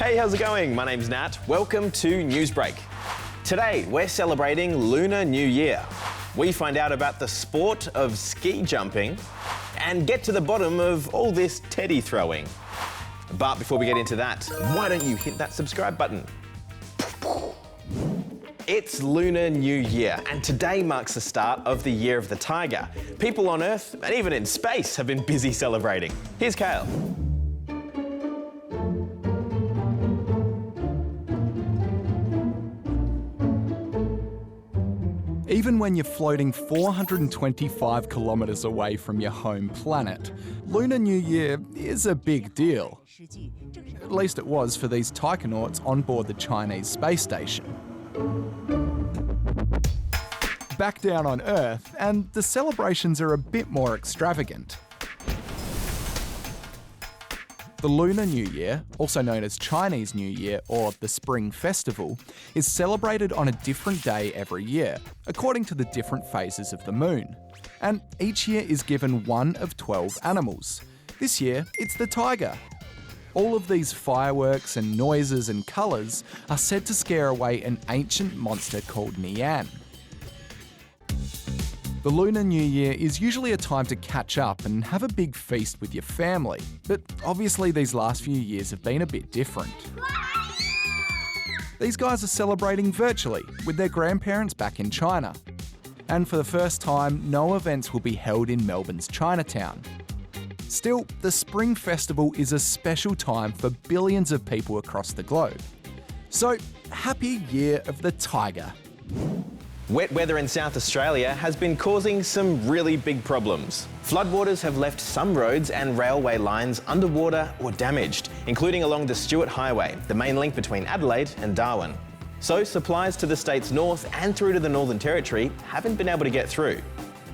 Hey, how's it going? My name's Nat. Welcome to Newsbreak. Today, we're celebrating Lunar New Year. We find out about the sport of ski jumping and get to the bottom of all this teddy throwing. But before we get into that, why don't you hit that subscribe button? It's Lunar New Year, and today marks the start of the Year of the Tiger. People on Earth, and even in space, have been busy celebrating. Here's Kale. Even when you're floating 425 kilometres away from your home planet, Lunar New Year is a big deal. At least it was for these taikonauts on board the Chinese space station. Back down on Earth, and the celebrations are a bit more extravagant. The Lunar New Year, also known as Chinese New Year or the Spring Festival, is celebrated on a different day every year, according to the different phases of the moon. And each year is given one of 12 animals. This year, it's the tiger. All of these fireworks and noises and colours are said to scare away an ancient monster called Nian. The Lunar New Year is usually a time to catch up and have a big feast with your family, but obviously these last few years have been a bit different. These guys are celebrating virtually with their grandparents back in China. And for the first time, no events will be held in Melbourne's Chinatown. Still, the Spring Festival is a special time for billions of people across the globe. So, happy Year of the Tiger. Wet weather in South Australia has been causing some really big problems. Floodwaters have left some roads and railway lines underwater or damaged, including along the Stuart Highway, the main link between Adelaide and Darwin. So supplies to the state's north and through to the Northern Territory haven't been able to get through.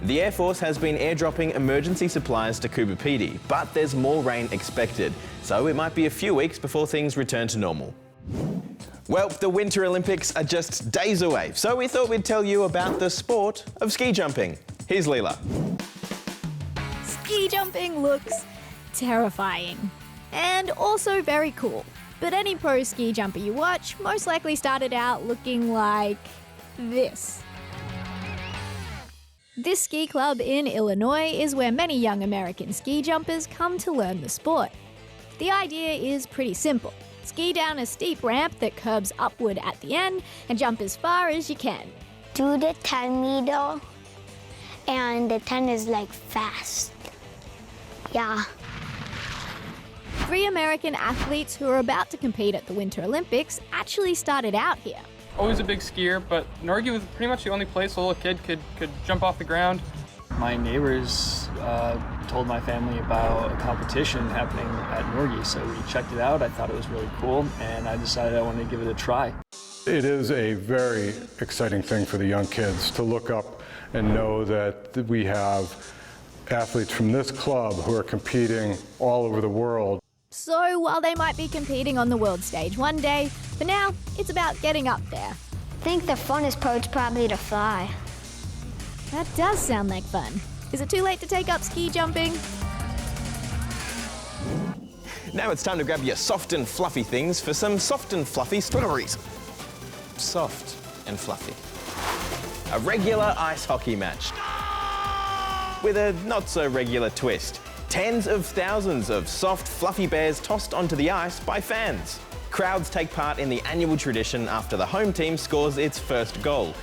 The Air Force has been airdropping emergency supplies to Coober Pedy, but there's more rain expected, so it might be a few weeks before things return to normal. Well, the Winter Olympics are just days away, so we thought we'd tell you about the sport of ski jumping. Here's Leela. Ski jumping looks terrifying and also very cool. But any pro ski jumper you watch most likely started out looking like this. This ski club in Illinois is where many young American ski jumpers come to learn the sport. The idea is pretty simple. Ski down a steep ramp that curves upward at the end and jump as far as you can. Do the 10 meter, and the 10 is like fast. Yeah. 3 American athletes who are about to compete at the Winter Olympics actually started out here. Always a big skier, but Norge was pretty much the only place a little kid could jump off the ground. My neighbors told my family about a competition happening at Norge, so we checked it out. I thought it was really cool, and I decided I wanted to give it a try. It is a very exciting thing for the young kids to look up and know that we have athletes from this club who are competing all over the world. So while they might be competing on the world stage one day, for now, it's about getting up there. I think the funnest part's probably to fly. That does sound like fun. Is it too late to take up ski jumping? Now it's time to grab your soft and fluffy things for some soft and fluffy stories. Soft and fluffy. A regular ice hockey match with a not-so-regular twist. Tens of thousands of soft, fluffy bears tossed onto the ice by fans. Crowds take part in the annual tradition after the home team scores its first goal.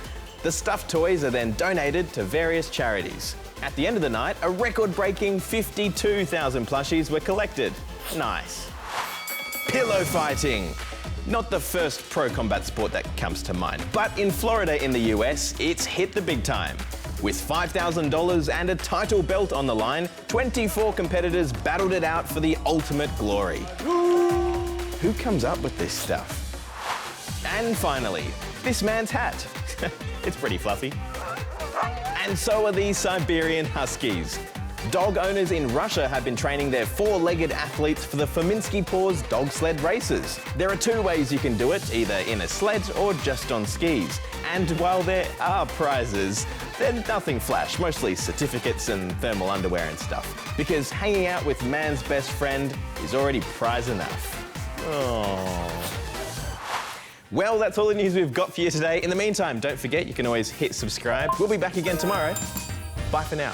The stuffed toys are then donated to various charities. At the end of the night, a record-breaking 52,000 plushies were collected. Nice. Pillow fighting. Not the first pro combat sport that comes to mind, but in Florida in the US, it's hit the big time. With $5,000 and a title belt on the line, 24 competitors battled it out for the ultimate glory. Who comes up with this stuff? And finally, this man's hat. It's pretty fluffy. And so are these Siberian Huskies. Dog owners in Russia have been training their 4-legged athletes for the Fominsky Paws dog sled races. There are 2 ways you can do it, either in a sled or just on skis. And while there are prizes, they're nothing flash, mostly certificates and thermal underwear and stuff. Because hanging out with man's best friend is already prize enough. Well, that's all the news we've got for you today. In the meantime, don't forget, you can always hit subscribe. We'll be back again tomorrow. Bye for now.